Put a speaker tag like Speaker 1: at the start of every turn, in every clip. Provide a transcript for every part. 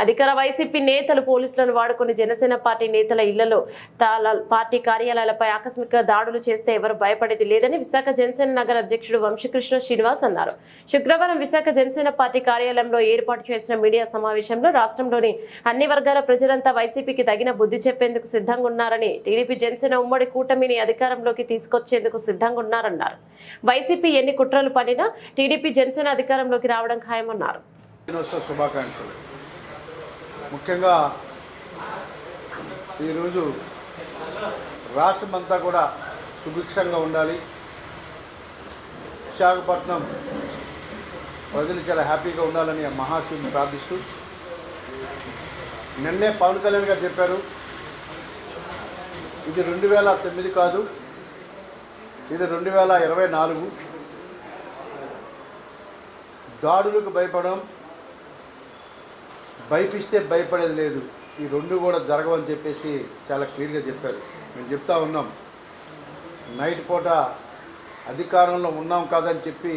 Speaker 1: అధికార వైసీపీ నేతలు పోలీసులను వాడుకుని జనసేన పార్టీ నేతల ఇళ్లలో పార్టీ కార్యాలయాలపై ఆకస్మిక దాడులు చేస్తే ఎవరు భయపడేది లేదని విశాఖ జనసేన నగర అధ్యక్షుడు వంశీకృష్ణ శ్రీనివాస్ అన్నారు. శుక్రవారం విశాఖ జనసేన పార్టీ కార్యాలయంలో ఏర్పాటు చేసిన మీడియా సమావేశంలో రాష్ట్రంలోని అన్ని వర్గాల ప్రజలంతా వైసీపీకి తగిన బుద్ధి చెప్పేందుకు సిద్ధంగా ఉన్నారని, టీడీపీ జనసేన ఉమ్మడి కూటమిని అధికారంలోకి తీసుకొచ్చేందుకు సిద్ధంగా ఉన్నారన్నారు. వైసీపీ ఎన్ని కుట్రలు పడినా టీడీపీ జనసేన అధికారంలోకి రావడం ఖాయమన్నారు.
Speaker 2: ముఖ్యంగా ఈరోజు రాష్ట్రమంతా కూడా సుభిక్షంగా ఉండాలి, విశాఖపట్నం ప్రజలు చాలా హ్యాపీగా ఉండాలని మహాశివుని ప్రార్థిస్తూ, నిన్నే పవన్ కళ్యాణ్ గారు చెప్పారు, ఇది 2009 కాదు, ఇది 2024. దాడులకు భయపడడం, భయపిస్తే భయపడేది లేదు, ఈ రెండు కూడా జరగవని చెప్పేసి చాలా క్లియర్గా చెప్పారు. మేము చెప్తా ఉన్నాం, నైట్ పూట అధికారంలో ఉన్నాం కాదని చెప్పి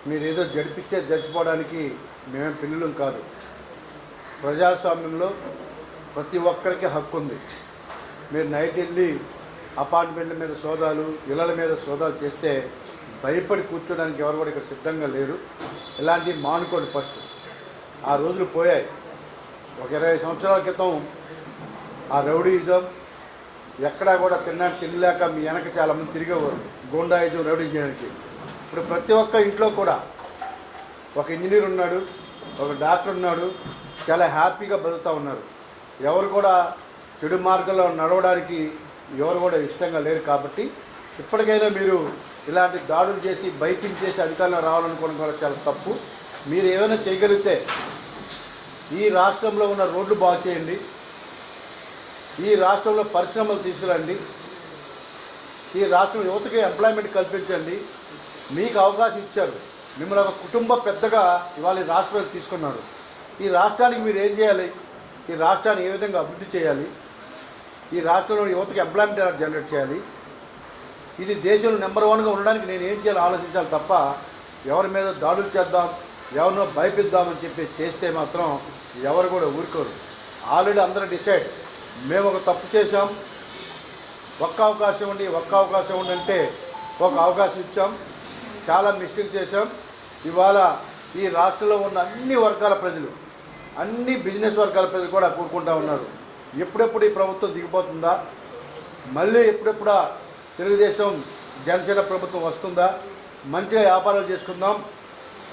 Speaker 2: మీరు ఏదో జడిచిపోవడానికి మేమేం పిల్లలం కాదు. ప్రజాస్వామ్యంలో ప్రతి ఒక్కరికి హక్కు ఉంది. మీరు నైట్ వెళ్ళి అపార్ట్మెంట్ల మీద సోదాలు, ఇళ్ళల మీద సోదాలు చేస్తే భయపడి కూర్చోడానికి ఎవరు కూడా ఇక్కడ సిద్ధంగా లేరు. ఇలాంటివి మానుకోండి. ఫస్ట్ ఆ రోజులు పోయాయి. ఒక 20 సంవత్సరాల క్రితం ఆ రౌడీయిజం ఎక్కడా కూడా తినలేక మీ వెనక చాలామంది తిరిగేవారు, గూండాయిజం, రౌడీజానికి. ఇప్పుడు ప్రతి ఒక్క ఇంట్లో కూడా ఒక ఇంజనీర్ ఉన్నాడు, ఒక డాక్టర్ ఉన్నాడు, చాలా హ్యాపీగా బతుకుతూ ఉన్నారు. ఎవరు కూడా చెడు మార్గంలో నడవడానికి ఎవరు కూడా ఇష్టంగా లేరు. కాబట్టి ఇప్పటికైనా మీరు ఇలాంటి దాడులు చేసి భయపించేసి అధికారంలో రావాలనుకోవడం కూడా చాలా తప్పు. మీరు ఏమైనా చేయగలిగితే ఈ రాష్ట్రంలో ఉన్న రోడ్లు బాగు చేయండి, ఈ రాష్ట్రంలో పరిశ్రమలు తీసుకురండి, ఈ రాష్ట్రం యువతకి ఎంప్లాయ్మెంట్ కల్పించండి. మీకు అవకాశం ఇచ్చారు, మిమ్మల్ని ఒక కుటుంబ పెద్దగా ఇవాళ ఈ రాష్ట్రంలో తీసుకున్నారు. ఈ రాష్ట్రానికి మీరు ఏం చేయాలి, ఈ రాష్ట్రాన్ని ఏ విధంగా అభివృద్ధి చేయాలి, ఈ రాష్ట్రంలో యువతకి ఎంప్లాయ్మెంట్ జనరేట్ చేయాలి, ఇది దేశంలో నెంబర్ 1గా ఉండడానికి నేను ఏం చేయాలో ఆలోచించాలి తప్ప ఎవరి మీద దాడులు చేద్దాం, ఎవరినో భయపిద్దామని చెప్పి చేస్తే మాత్రం ఎవరు కూడా ఊరుకోరు. ఆల్రెడీ అందరూ డిసైడ్, మేము ఒక తప్పు చేశాం, ఒక్క అవకాశం ఉండి అంటే ఒక అవకాశం ఇచ్చాం, చాలా మిస్టేక్ చేశాం. ఇవాళ ఈ రాష్ట్రంలో ఉన్న అన్ని వర్గాల ప్రజలు, అన్ని బిజినెస్ వర్గాల ప్రజలు కూడా కోరుకుంటూ ఉన్నారు, ఎప్పుడెప్పుడు ఈ ప్రభుత్వం దిగిపోతుందా, మళ్ళీ ఎప్పుడెప్పుడా తెలుగుదేశం జనసేన ప్రభుత్వం వస్తుందా, మంచిగా వ్యాపారాలు చేసుకుందాం.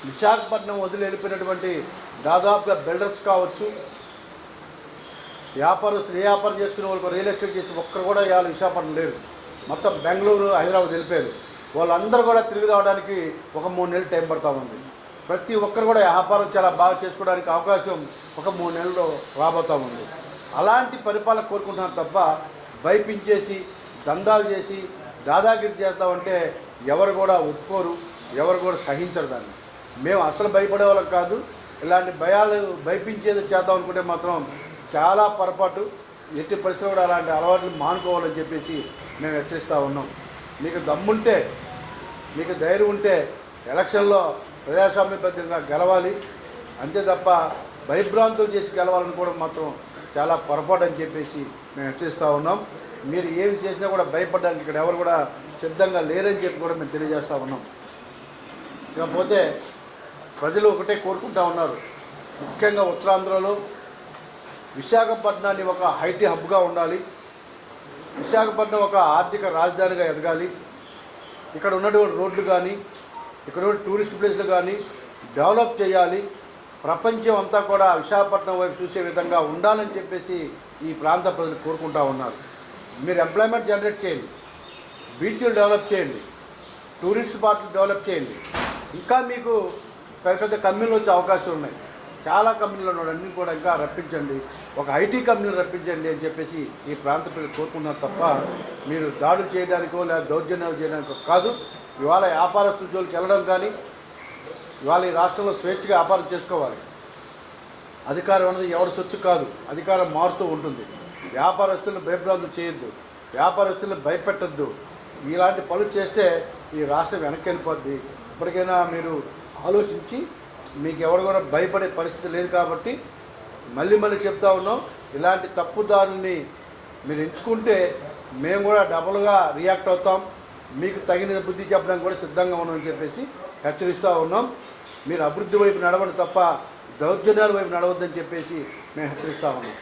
Speaker 2: విశాఖపట్నం వదిలి వెళ్ళిపోయినటువంటి దాదాపుగా బిల్డర్స్ కావచ్చు, వ్యాపారస్తులు, ఏ వ్యాపారం చేసుకునే వాళ్ళకి రియల్ ఎస్టేట్ చేసి ఒక్కరు కూడా ఇవాళ విశాఖపట్నం లేరు. మొత్తం బెంగళూరు, హైదరాబాద్ వెళ్ళిపోయారు. వాళ్ళందరూ కూడా తిరిగి రావడానికి ఒక 3 నెలలు టైం పడుతూ ఉంది. ప్రతి ఒక్కరు కూడా వ్యాపారం చాలా బాగా చేసుకోవడానికి అవకాశం ఒక 3 నెలల్లో రాబోతూ ఉంది. అలాంటి పరిపాలన కోరుకుంటున్నారు తప్ప భయపించేసి దందాలు చేసి దాదాగిరి చేస్తామంటే ఎవరు కూడా ఒప్పుకోరు, ఎవరు కూడా సహించరు దాన్ని. మేము అసలు భయపడే వాళ్ళం కాదు. ఇలాంటి భయపించేది చేద్దాం అనుకుంటే మాత్రం చాలా పొరపాటు. ఎట్టి పరిస్థితుల్లో కూడా అలాంటి అలవాట్లు మానుకోవాలని చెప్పేసి మేము హెచ్చరిస్తూ ఉన్నాం. మీకు దమ్ముంటే, మీకు ధైర్యం ఉంటే ఎలక్షన్లో ప్రజాస్వామ్యబద్ధంగా గెలవాలి, అంతే తప్ప భయభ్రాంతులు చేసి గెలవాలనుకోవడం మాత్రం చాలా పొరపాటు అని చెప్పేసి మేము హెచ్చరిస్తూ ఉన్నాం. మీరు ఏమి చేసినా కూడా భయపడడానికి ఇక్కడ ఎవరు కూడా సిద్ధంగా లేరని చెప్పి కూడా మేము తెలియజేస్తూ ఉన్నాం. ఇకపోతే ప్రజలు ఒకటే కోరుకుంటూ ఉన్నారు, ముఖ్యంగా ఉత్తరాంధ్రలో విశాఖపట్నాన్ని ఒక ఐటీ హబ్గా ఉండాలి, విశాఖపట్నం ఒక ఆర్థిక రాజధానిగా ఎదగాలి, ఇక్కడ ఉన్నటువంటి రోడ్లు కానీ, ఇక్కడ ఉన్న టూరిస్ట్ ప్లేస్లు కానీ డెవలప్ చేయాలి, ప్రపంచం అంతా కూడా విశాఖపట్నం వైపు చూసే విధంగా ఉండాలని చెప్పేసి ఈ ప్రాంత ప్రజలు కోరుకుంటూ ఉన్నారు. మీరు ఎంప్లాయ్మెంట్ జనరేట్ చేయండి, బీచ్లు డెవలప్ చేయండి, టూరిస్ట్ స్పాట్లు డెవలప్ చేయండి, ఇంకా మీకు పెద్ద పెద్ద కంపెనీలు వచ్చే అవకాశం ఉన్నాయి. చాలా కంపెనీలు ఉన్నాయి, అన్నీ కూడా ఇంకా రప్పించండి, ఒక ఐటీ కంపెనీలు రప్పించండి అని చెప్పేసి ఈ ప్రాంత ప్రజలు కోరుకున్నారు తప్ప మీరు దాడులు చేయడానికో లేదా దౌర్జన్యాలు చేయడానికో కాదు. ఇవాళ వ్యాపారస్తుల జోలికి వెళ్ళడం కానీ, ఇవాళ ఈ రాష్ట్రంలో స్వేచ్ఛగా వ్యాపారం చేసుకోవాలి. అధికారం అనేది ఎవరి సొత్తు కాదు, అధికారం మారుతూ ఉంటుంది. వ్యాపారస్తులను భయభ్రాంతులు చేయొద్దు, వ్యాపారస్తులను భయపెట్టద్దు. ఇలాంటి పనులు చేస్తే ఈ రాష్ట్రం వెనక్కి వెళ్ళిపోద్ది. ఇప్పటికైనా మీరు ఆలోచించి, మీకు ఎవరు కూడా భయపడే పరిస్థితి లేదు కాబట్టి మళ్ళీ చెప్తా ఉన్నాం, ఇలాంటి తప్పుదారుల్ని మీరు ఎంచుకుంటే మేము కూడా డబుల్గా రియాక్ట్ అవుతాం, మీకు తగిన బుద్ధి చెప్పడానికి కూడా సిద్ధంగా ఉన్నామని చెప్పేసి హెచ్చరిస్తూ ఉన్నాం. మీరు అభివృద్ధి వైపు నడవండి తప్ప దౌర్జన్యాల వైపు నడవద్దని చెప్పేసి మేము హెచ్చరిస్తూ ఉన్నాం.